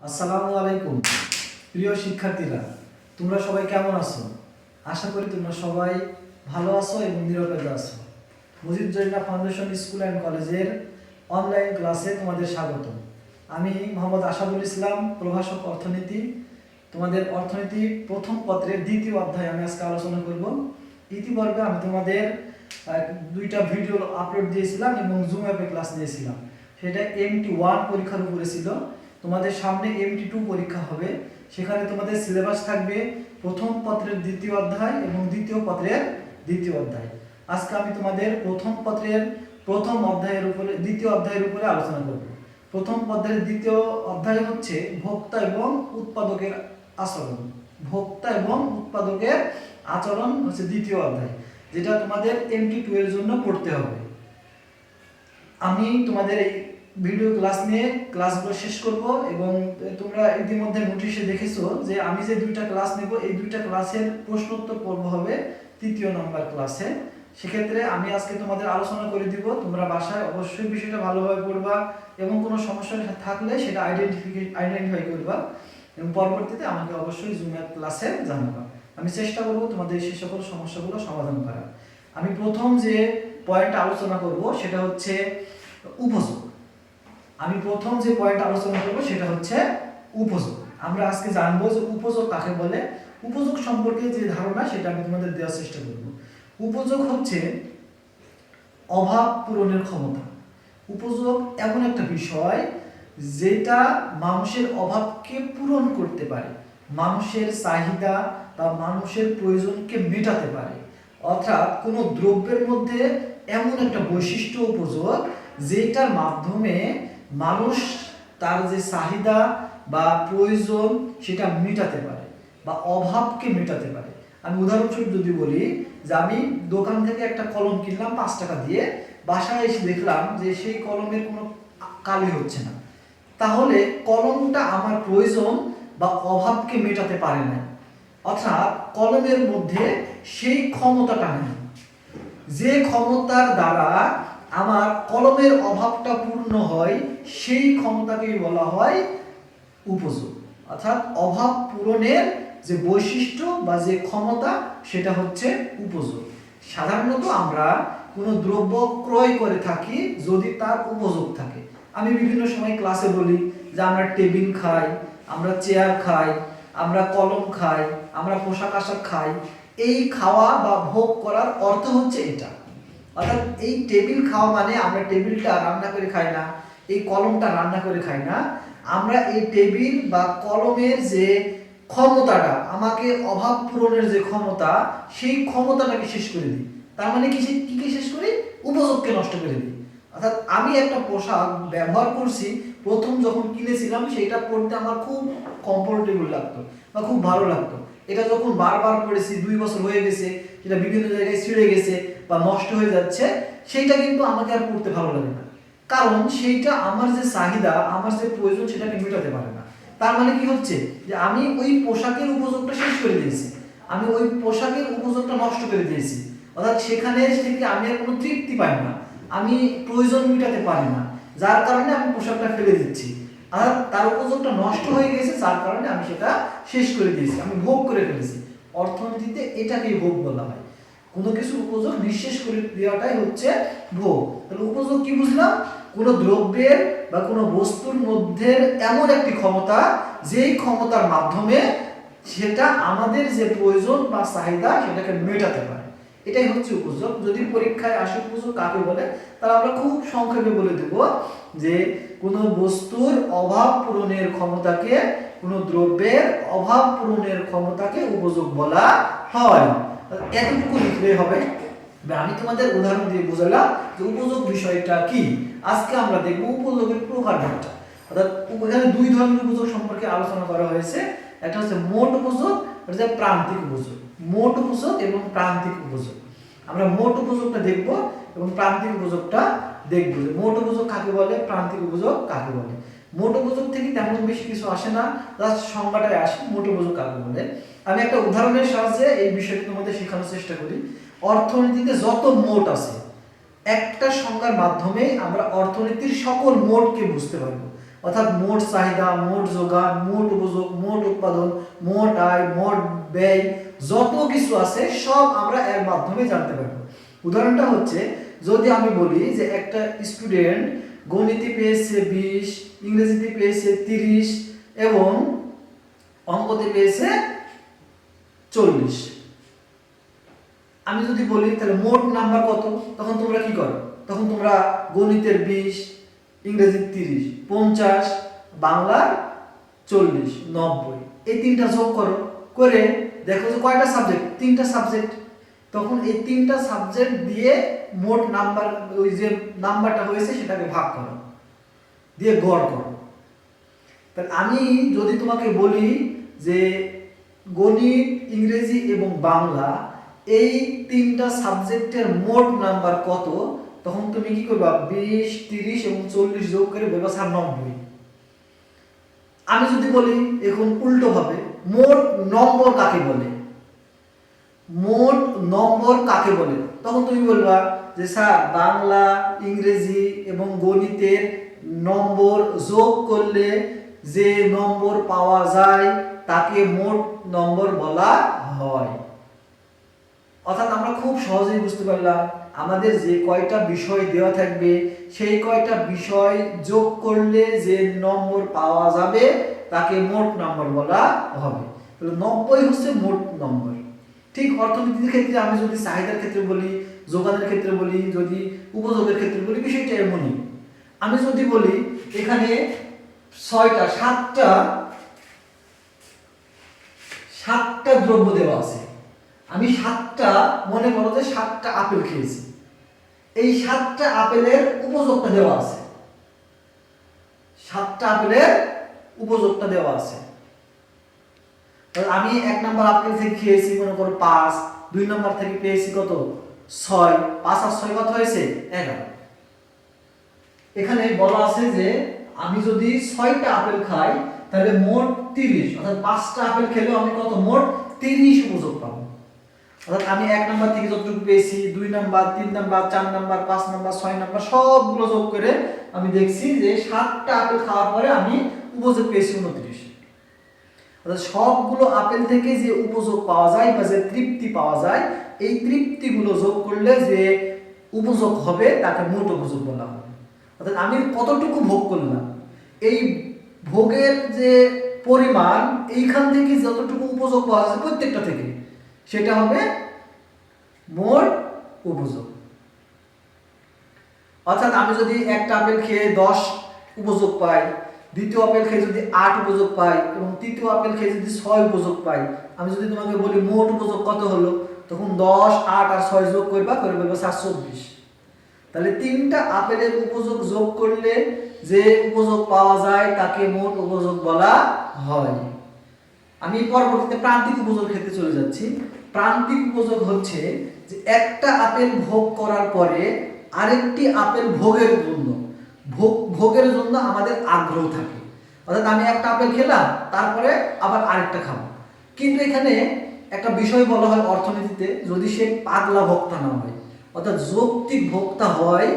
আসসালামু আলাইকুম প্রিয় শিক্ষার্থীরা, তোমরা সবাই কেমন আছো? আশা করি তোমরা সবাই ভালো আছো এবং নিরাপদে আছো। Mujib Zarina foundation school and কলেজের অনলাইন ক্লাসে তোমাদের স্বাগত। আমি মোহাম্মদ আসাদুল ইসলাম, প্রভাষক অর্থনীতি। তোমাদের অর্থনীতি প্রথম পত্রের দ্বিতীয় অধ্যায় আমি আজকে আলোচনা করব। ইতিপূর্বে আমি তোমাদের দুইটা ভিডিও আপলোড দিয়েছিলাম এবং জুম অ্যাপে ক্লাস নিয়েছিলাম। সেটা MT1 পরীক্ষার উপরে ছিল। তোমাদের সামনে MT2 পরীক্ষা হবে। সেখানে তোমাদের সিলেবাস থাকবে প্রথম পত্রের দ্বিতীয় অধ্যায় এবং দ্বিতীয় পত্রের দ্বিতীয় অধ্যায়। আজকে আমি তোমাদের প্রথম পত্রের প্রথম অধ্যায়ের উপরে দ্বিতীয় অধ্যায়ের উপরে আলোচনা করব। প্রথম পত্রের দ্বিতীয় অধ্যায় হচ্ছে ভোক্তা এবং উৎপাদকের আচরণ। ভোক্তা এবং উৎপাদকের আচরণ হচ্ছে দ্বিতীয় অধ্যায়, যেটা তোমাদের MT2 এর জন্য পড়তে হবে। আমি তোমাদের এই ভিডিও ক্লাস নিয়ে ক্লাসগুলো শেষ করব এবং তোমরা ইতিমধ্যে নোটিশে দেখেছো যে আমি যে দুইটা ক্লাস নেব, এই দুইটা ক্লাসের প্রশ্নোত্তর পর্ব হবে তৃতীয় নম্বর ক্লাসে। সেক্ষেত্রে আমি আজকে তোমাদের আলোচনা করে দিব। তোমরা বাসায় অবশ্যই বিষয়টা ভালোভাবে পড়বা এবং কোনো সমস্যা থাকলে সেটা আইডেন্টিফাই করবা এবং পরবর্তীতে আমাকে অবশ্যই জুম অ্যাপ ক্লাসে জানাবা। আমি চেষ্টা করব তোমাদের সেই সকল সমস্যাগুলো সমাধান করার। আমি প্রথম যে পয়েন্ট আলোচনা করব সেটা হচ্ছে উপযোগ। আমি প্রথম যে পয়েন্ট আলোচনা করব সেটা হচ্ছে উপযোগ। আমরা আজকে জানবো যে উপযোগ কাকে বলে। উপযোগ সম্পর্কে যে ধারণা সেটা আমি তোমাদের দেওয়ার চেষ্টা করব। উপযোগ হচ্ছে অভাব পূরণের ক্ষমতা। উপযোগ এমন একটা বিষয় যেটা মানুষের অভাবকে পূরণ করতে পারে, মানুষের চাহিদা বা মানুষের প্রয়োজনকে মেটাতে পারে। অর্থাৎ কোনো দ্রব্যের মধ্যে এমন একটা বৈশিষ্ট্য উপযোগ যেটার মাধ্যমে মানুষ তার যে চাহিদা বা প্রয়োজন সেটা মেটাতে পারে বা অভাবকে মেটাতে পারে। আমি উদাহরণস্বরূপ যদি বলি যে আমি দোকান থেকে একটা কলম কিনলাম 5 টাকা দিয়ে, বাসায় এসে দেখলাম যে সেই কলমের কোনো কালি হচ্ছে না, তাহলে কলমটা আমার প্রয়োজন বা অভাবকে মেটাতে পারে না। অর্থাৎ কলমের মধ্যে সেই ক্ষমতাটা নেই যে ক্ষমতার দ্বারা আমার কলমের অভাবটা পূর্ণ হয়, সেই ক্ষমতাকেই বলা হয় উপযোগ। অর্থাৎ অভাব পূরণের যে বৈশিষ্ট্য বা যে ক্ষমতা সেটা হচ্ছে উপযোগ। সাধারণত আমরা কোনো দ্রব্য ক্রয় করে থাকি যদি তার উপযোগ থাকে। আমি বিভিন্ন সময় ক্লাসে বলি যে আমরা টেবিল খাই, আমরা চেয়ার খাই, আমরা কলম খাই, আমরা পোশাক আশাক খাই। এই খাওয়া বা ভোগ করার অর্থ হচ্ছে এটা। অর্থাৎ এই টেবিল খাওয়া মানে আমরা টেবিলটা রান্না করে খাই না, এই কলমটা রান্না করে খাই না। আমরা এই টেবিল বা কলমের যে ক্ষমতাটা, আমাকে অভাব পূরণের যে ক্ষমতা, সেই ক্ষমতাটাকে শেষ করে দিই। তার মানে কি শেষ করি? উপযোগকে নষ্ট করে দিই। অর্থাৎ আমি একটা পোশাক ব্যবহার করছি, প্রথম যখন কিনেছিলাম সেইটা পরতে আমার খুব কমফোর্টেবল লাগতো বা খুব ভালো লাগতো। এটা যখন বারবার পরেছি, 2 বছর হয়ে গেছে, সেটা বিভিন্ন জায়গায় ছিঁড়ে গেছে বা নষ্ট হয়ে যাচ্ছে, সেইটা কিন্তু আমাকে আর পড়তে ভালো লাগে না। কারণ সেইটা আমার যে চাহিদা, আমার যে প্রয়োজন সেটাকে মেটাতে পারে না। তার মানে কি হচ্ছে যে আমি ওই পোশাকের উপযোগটা শেষ করে দিয়েছি, আমি ওই পোশাকের উপযোগটা নষ্ট করে দিয়েছি। অর্থাৎ সেখানে থেকে আমি আর কোনো তৃপ্তি পাই না, আমি প্রয়োজন মেটাতে পারি না, যার কারণে আমি পোশাকটা ফেলে দিচ্ছি। আর তার উপযোগটা নষ্ট হয়ে গেছে, যার কারণে আমি সেটা শেষ করে দিয়েছি, আমি ভোগ করে ফেলেছি। অর্থনীতিতে এটাকেই ভোগ বলা হয়। কোনো কিছুর উপযোগ নিঃশেষ করে দেওয়াটাই হচ্ছে ভোগ। তাহলে উপযোগ কি বুঝলাম? কোনো দ্রব্যের বা কোনো বস্তুর মধ্যে এমন একটি ক্ষমতা, যেই ক্ষমতার মাধ্যমে সেটা আমাদের যে প্রয়োজন বা চাহিদা সেটাকে মেটাতে পারে, এটাই হচ্ছে উপযোগ। যদি পরীক্ষায় আসে উপযোগ কাকে বলে, তাহলে আমরা খুব সংক্ষেপে বলে দেব যে কোনো বস্তুর অভাব পূরণের ক্ষমতাকে, কোনো দ্রব্যের অভাব পূরণের ক্ষমতাকে উপযোগ বলা হয়। এতটুকু লিখলেই হবে। আমি তোমাদের উদাহরণ দিয়ে বোঝালাম যে উপযোগ বিষয়টা কি। আজকে আমরা দেখব উপযোগের প্রকারভেদটা। অর্থাৎ এখানে 2 ধরনের উপযোগ সম্পর্কে আলোচনা করা হয়েছে। একটা হচ্ছে মোট উপযোগ, একটা হচ্ছে প্রান্তিক উপযোগ। মোট উপযোগ এবং প্রান্তিক উপযোগ। আমরা মোট উপযোগটা দেখব এবং প্রান্তিক উপযোগটা দেখব যে মোট উপযোগ কাকে বলে, প্রান্তিক উপযোগ কাকে বলে। মোট উপযোগ থেকে তেমন বেশি কিছু আসে না, জাস্ট সংজ্ঞাটাই আসে মোট উপযোগ কাকে বলে। আমি একটা উদাহরণের সাহায্যে এই বিষয়টি তোমাদের শেখানোর চেষ্টা করি। অর্থনীতিতে যত মোট আছে, একটা সংজ্ঞার মাধ্যমে আমরা অর্থনীতির সকল মোটকে বুঝতে পারবো। অর্থাৎ মোট চাহিদা, মোট যোগান, মোট উপযোগ, মোট উৎপাদন, মোট আয়, মোট ব্যয়, যত কিছু আছে সব আমরা এর মাধ্যমে জানতে পারবো। উদাহরণটা হচ্ছে, যদি আমি বলি যে একটা স্টুডেন্ট গণিতে পেয়েছে 20, ইংরেজিতে পেয়েছে 30 এবং অঙ্কতে পেয়েছে 40, আমি যদি বলি তাহলে মোট নাম্বার কত, তখন তোমরা কি করো? তখন তোমরা গণিতের 20, ইংরেজির 30, 50, বাংলার 40, 90, এই তিনটা যোগ করো, করে দেখো যে কয়টা সাবজেক্ট, 3টা সাবজেক্ট। তখন এই 3টা সাবজেক্ট দিয়ে মোট নাম্বার, ওই যে নাম্বারটা হয়েছে সেটাকে ভাগ করো, দিয়ে গড় করো। তাহলে আমি যদি তোমাকে বলি যে গণিত, ইংরেজি এবং বাংলা এই 3টা সাবজেক্টের মোট নাম্বার কত, তখন তুমি কি করবা? 20, 30 এবং 40 যোগ করে বলবা স্যার 90। আমি যদি বলি এখন উল্টো ভাবে, মোট নম্বর কাকে বলে, মোট নম্বর কাকে বলে, তখন তুমি বলবা যে স্যার বাংলা, ইংরেজি এবং গণিতের নম্বর যোগ করলে যে নম্বর পাওয়া যায় তাকে মোট নম্বর বলা হয়। অর্থাৎ আমরা খুব সহজেই বুঝতে পারলাম আমাদের যে কয়টা বিষয় দেওয়া থাকবে সেই কয়টা বিষয় যোগ করলে যে নম্বর পাওয়া যাবে তাকে মোট নম্বর বলা হবে। তাহলে 90 হচ্ছে মোট নম্বর। ঠিক অর্থনীতির ক্ষেত্রে আমি যদি চাহিদার ক্ষেত্রে বলি, যোগানের ক্ষেত্রে বলি, যদি উপযোগের ক্ষেত্রে বলি, বিষয়টা এমনই। আমি যদি বলি এখানে 6টা 7টা দ্রব্য দেওয়া আছে, আমি 7টা, মনে করো যে 7টা আপেল খেয়েছি, এই 7টা আপেলের উপযোগটা দেওয়া আছে, 7টা আপেলের উপযোগটা দেওয়া আছে। আমি 1 নাম্বার আপেল থেকে খেয়েছি মনে করো 5, 2 নাম্বার থেকে পেয়েছি কত? 6, 5 আর 6 কত হয়েছে? 11। এখানে বলা আছে যে আমি যদি 6টা আপেল খাই তাহলে মোট 30, অর্থাৎ 5টা আপেল খেলেও আমি কত? মোট 30 উপযোগ পাবো। অর্থাৎ আমি 1 নাম্বার থেকে যতটুকু পেয়েছি, 2 number, 3 number, 4 number, 5 number, 6 number সবগুলো যোগ করে আমি দেখছি যে 7টা আপেল খাওয়ার পরে আমি উপযোগ পেয়েছি 29। অর্থাৎ সবগুলো আপেল থেকে যে উপযোগ পাওয়া যায় বা যে তৃপ্তি পাওয়া যায়, এই তৃপ্তিগুলো যোগ করলে যে উপযোগ হবে তাকে মোট উপযোগ বলা হবে। অর্থাৎ আমি কতটুকু ভোগ করলাম, এই ভোগের যে পরিমাণ, এইখান থেকে যতটুকু উপযোগ পাওয়া যায় প্রত্যেকটা থেকে, সেটা হবে মোট উপযোগ। অর্থাৎ আমি যদি একটা আপেল খেয়ে 10 উপযোগ পাই, দ্বিতীয় আপেল খেয়ে যদি 8 উপযোগ পাই এবং তৃতীয় আপেল খেয়ে যদি 6 উপযোগ পাই, আমি যদি তোমাকে বলি মোট উপযোগ কত হলো, তখন 10, 8 আর 6 যোগ করবা, করে বলবো 24। তাহলে 3টা আপেলের উপযোগ যোগ করলে যে উপযোগ পাওয়া যায় তাকে মোট উপযোগ বলা হয়। আমি পরবর্তীতে প্রান্তিক উপযোগ ক্ষেত্রে চলে যাচ্ছি। প্রান্তিক উপযোগ হচ্ছে যে একটা আপেল ভোগ করার পরে আরেকটি আপেল ভোগের জন্য আমাদের আগ্রহ থাকে। অর্থাৎ আমি একটা আপেল খেলাম, তারপরে আবার আরেকটা খাবো। কিন্তু এখানে একটা বিষয় বলা হয় অর্থনীতিতে, যদি সে পাগলা ভোক্তা না হয়, অর্থাৎ যৌক্তিক ভোক্তা হয়,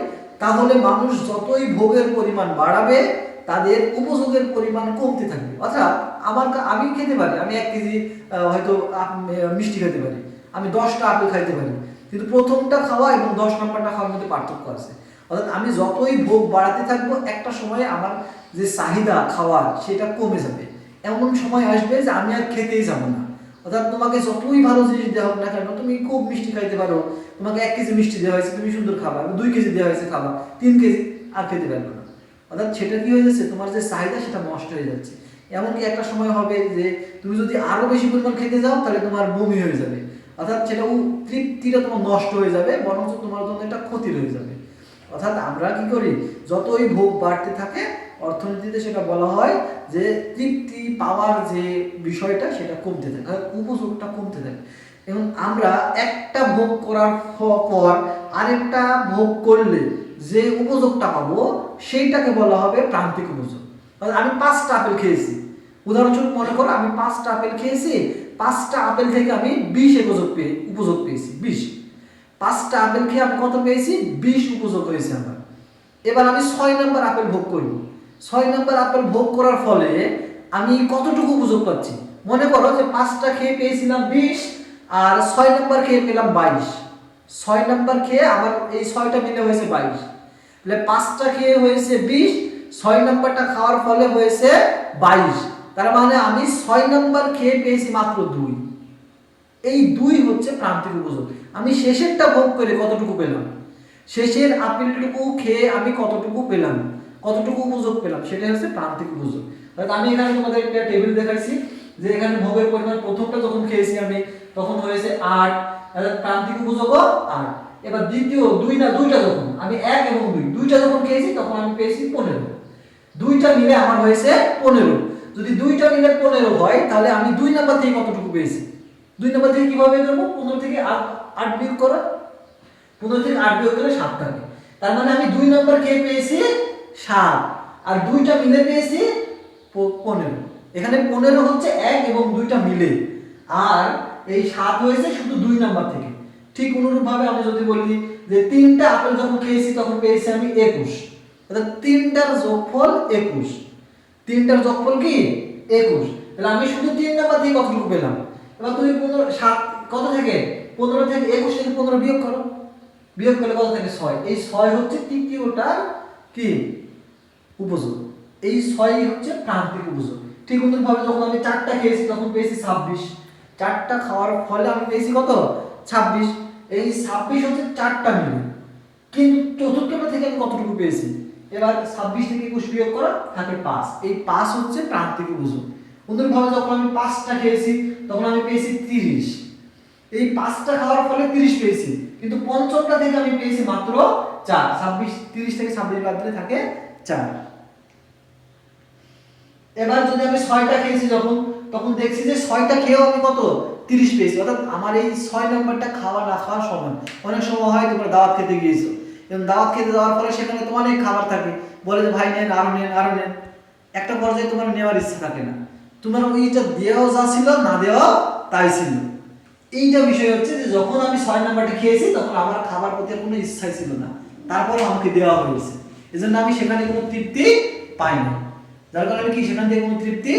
তাহলে মানুষ যতই ভোগের পরিমাণ বাড়াবে তাদের উপযোগের পরিমাণ কমতে থাকবে। অর্থাৎ আমি খেতে পারি, আমি 1 কেজি হয়তো মিষ্টি খেতে পারি, আমি 10টা আপেল খাইতে পারি, কিন্তু প্রথমটা খাওয়া এবং 10 নম্বরটা খাওয়ার মধ্যে পার্থক্য আছে। অর্থাৎ আমি যতই ভোগ বাড়াতে থাকবো, একটা সময়ে আমার যে চাহিদা খাওয়ার সেটা কমে যাবে। এমন সময় আসবে যে আমি আর খেতেই যাবো না। অর্থাৎ তোমাকে যতই ভালো জিনিস দেওয়া হোক না কেন, তুমি খুব মিষ্টি খাইতে পারো, তোমাকে 1 কেজি মিষ্টি দেওয়া হয়েছে, তুমি সুন্দর খাবা, 2 কেজি দেওয়া হয়েছে খাবা, 3 কেজি আর খেতে পারবে না। অর্থাৎ সেটা কি হয়ে যাচ্ছে, তোমার যে চাহিদা সেটা নষ্ট হয়ে যাচ্ছে। এমনকি একটা সময় হবে যে তুমি যদি আরো বেশি পরিমাণ খেতে যাও তাহলে তোমার বমি হয়ে যাবে। অর্থাৎ সেটা তৃপ্তিটা তোমার নষ্ট হয়ে যাবে, বরঞ্চ তোমার জন্য এটা ক্ষতি হয়ে যাবে। অর্থাৎ আমরা কি করি, যতই ভোগ বাড়তে থাকে, অর্থনীতিতে সেটা বলা হয় যে তৃপ্তি পাওয়ার যে বিষয়টা সেটা কমতে থাকে, উপযোগটা কমতে থাকে। এবং আমরা একটা ভোগ করার পর আরেকটা ভোগ করলে যে উপযোগটা পাবো সেইটাকে বলা হবে প্রান্তিক উপযোগ। আমি 5টা আপেল খেয়েছি, উদাহরণস্বরূপ মনে করো আমি 5টা আপেল খেয়েছি, 5টা আপেল থেকে আমি 20 উপযোগ পেয়েছি। 5টা আপেল খেয়ে আমি কত পেয়েছি? 20 উপযোগ হয়েছে আমার। এবার আমি 6 নম্বর আপেল ভোগ করব। 6 নাম্বার আপেল ভোগ করার ফলে আমি কতটুকু উপযোগ পাচ্ছি? মনে করো যে 5টা খেয়ে পেয়েছিলাম 20 আর 6 নাম্বার খেয়ে পেলাম 22। 6 নাম্বার খেয়ে আমার এই 6টা মিলে হয়েছে 22, তাহলে 5টা খেয়ে হয়েছে 20, 6 নাম্বারটা খাওয়ার ফলে হয়েছে 22। তার মানে আমি 6 নাম্বার খেয়ে পেয়েছি মাত্র 2। এই 2 হচ্ছে প্রান্তিক উপযোগ। আমি শেষেরটা ভোগ করে কতটুকু পেলাম, শেষের আপেলটুকু খেয়ে আমি কতটুকু পেলাম, কতটুকু উপযোগ পেলাম, সেটাই হচ্ছে প্রান্তিক উপযোগ। অর্থাৎ আমি এখানে তোমাদের একটা টেবিল দেখাইছি যে এখানে ভোগের পরিমাণ প্রথমটা যখন খেয়েছি আমি তখন হয়েছে 8, অর্থাৎ প্রান্তিক উপযোগও 8। এবার দ্বিতীয় দুইটা যখন আমি 1 এবং 2 দুইটা যখন খেয়েছি তখন আমি পেয়েছি 15। দুইটা মিলে আমার হয়েছে 15। যদি দুইটা মিলে 15 হয় তাহলে আমি 2 নাম্বার থেকে কতটুকু পেয়েছি? 2 নাম্বার থেকে কিভাবে করব? 15 থেকে 8 বিয়োগ করো। 15 থেকে 8 বিয়োগ করলে 7 থাকে। তার মানে আমি 2 নাম্বার খেয়ে পেয়েছি 7 আর দুইটা মিলে পেয়েছি 15। এখানে 15 হচ্ছে 1 এবং 2টা মিলে, আর এই 7 হয়েছে শুধু 2 নাম্বার থেকে। ঠিক অনুরূপভাবে আমি যদি বলি যে 3টা আপেল যখন খেয়েছি তখন পেয়েছি আমি 21, অর্থাৎ 3টার যোগফল 21। 3টার যোগফল কি 21। তাহলে আমি শুধু 3 নাম্বার থেকে কতটুকু পেলাম? এবার তুমি 7 কত থেকে 15 থেকে 21 থেকে 15 বিয়োগ করো। বিয়োগ করলে কত থাকে? 6। এই 6 হচ্ছে তৃতীয়টার কি উপযোগ। এই 6 হচ্ছে প্রান্তিক উপযোগ। ঠিক অনুরূপভাবে যখন আমি 4টা খেয়েছি তখন পেয়েছি 26। 4টা খাওয়ার ফলে আমি পেয়েছি কত? 26। এই 26 হচ্ছে 4টা মিলে, কিন্তু চতুর্থটা থেকে আমি কতটুকু পেয়েছি? এবার 26 থেকে 21 বিয়োগ করো, থাকে 5। এই 5 হচ্ছে প্রান্তিক উপযোগ। অনুরূপভাবে যখন আমি 5টা খেয়েছি তখন আমি পেয়েছি 30। এই 5টা খাওয়ার ফলে 30 পেয়েছি, কিন্তু পঞ্চমটা থেকে আমি পেয়েছি মাত্র 4। 30 থেকে 26 বাদ দিলে থাকে 4। এবার যদি আমি 6টা খেয়েছি তখন দেখছি যে 6টা খেয়েও আমি কত 30 পেয়েছি। অর্থাৎ আমার এই 6 নাম্বারটা খাওয়া না খাওয়া সমান। অনেক সময় হয় তোমরা দাওয়াত খেতে গিয়েছো এবং দাওয়াত খেতে যাওয়ার পরে সেখানে তো অনেক খাবার থাকে, বলে যে ভাই নেন, আরো নেন, আরো নেন। একটা পর্যায়ে তোমার নেওয়ার ইচ্ছা থাকে না, তোমার ওইটা দেওয়াও যা ছিল না দেওয়া তাই ছিল। এইটা বিষয় হচ্ছে যে যখন আমি 6 নাম্বারটা খেয়েছি তখন আমার খাবার প্রতি কোনো ইচ্ছাই ছিল না, তারপর আমাকে দেওয়া হয়েছে, এজন্য আমি সেখানে কোনো তৃপ্তি পাই না। যার কারণে আমি কি সেখান থেকে কোনো তৃপ্তি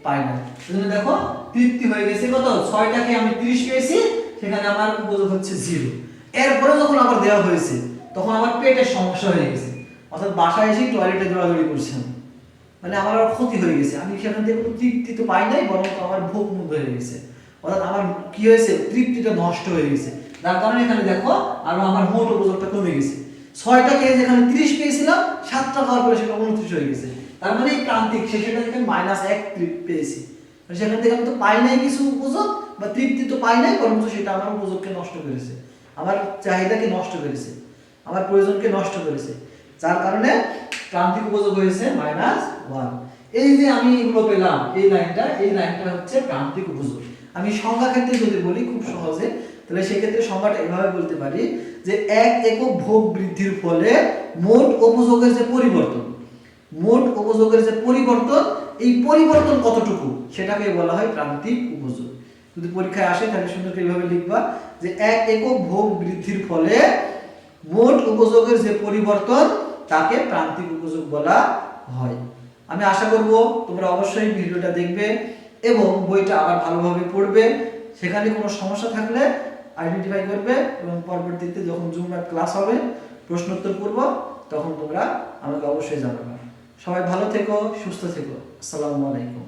পাই না। এজন্য দেখো তৃপ্তি হয়ে গেছে কত? 6টা খেয়ে আমি 30 পেয়েছি, সেখানে আমার উপযোগ হচ্ছে 0। এরপরে যখন আবার দেওয়া হয়েছে তখন আমার পেটের সমস্যা হয়ে গেছে, অর্থাৎ বাসায় এসে টয়লেটে দৌড়াদৌড়ি করছি, মানে আমার আর ক্ষতি হয়ে গেছে। আমি সেখান থেকে কোনো তৃপ্তি তো পাই নাই, বরং আমার ভোগ মুখ হয়ে গেছে। অর্থাৎ আমার কি হয়েছে? তৃপ্তিটা নষ্ট হয়ে গেছে। যার কারণে এখানে দেখো আরো আমার মোট উপযোগটা কমে গেছে। 6টা খেয়ে যেখানে 30 পেয়েছিলাম, 7টা খাওয়ার পরে সেটা 29 হয়ে গেছে। তার মানে এই প্রান্তিক শেষেটা থেকে -1 পেয়েছি, সেখান থেকে আমি তো পাই নাই কিছু উপযোগ বা তৃপ্তি তো পাই নাই, বরং সেটা আমার উপযোগকে নষ্ট করেছে, আমার চাহিদাকে নষ্ট করেছে, আমার প্রয়োজনকে নষ্ট করেছে। যার কারণে প্রান্তিক উপযোগ হয়েছে -1। এই যে আমি এগুলো পেলাম, এই লাইনটা হচ্ছে প্রান্তিক উপযোগ। আমি সংখ্যা ক্ষেত্রে যদি বলি খুব সহজে, তাহলে সেক্ষেত্রে সংখ্যাটা এভাবে বলতে পারি যে 1 একক ভোগ বৃদ্ধির ফলে মোট উপযোগের যে পরিবর্তন, মোট উপযোগের যে পরিবর্তন, এই পরিবর্তন কতটুকু সেটাকে বলা হয় প্রান্তিক উপযোগ। যদি পরীক্ষায় আসে তাহলে সুন্দর করে এইভাবে লিখবা যে 1 একক ভোগ বৃদ্ধির ফলে মোট উপযোগের যে পরিবর্তন তাকে প্রান্তিক উপযোগ বলা হয়। আমি আশা করব তোমরা অবশ্যই ভিডিওটা দেখবে এবং বইটা আবার ভালোভাবে পড়বে। সেখানে কোনো সমস্যা থাকলে আইডেন্টিফাই করবে এবং পরবর্তীতে যখন জুম অ্যাপ ক্লাস হবে, প্রশ্নোত্তর করব, তখন তোমরা আমাকে অবশ্যই জানাবে। সবাই ভালো থেকো, সুস্থ থেকো। আসসালামু আলাইকুম।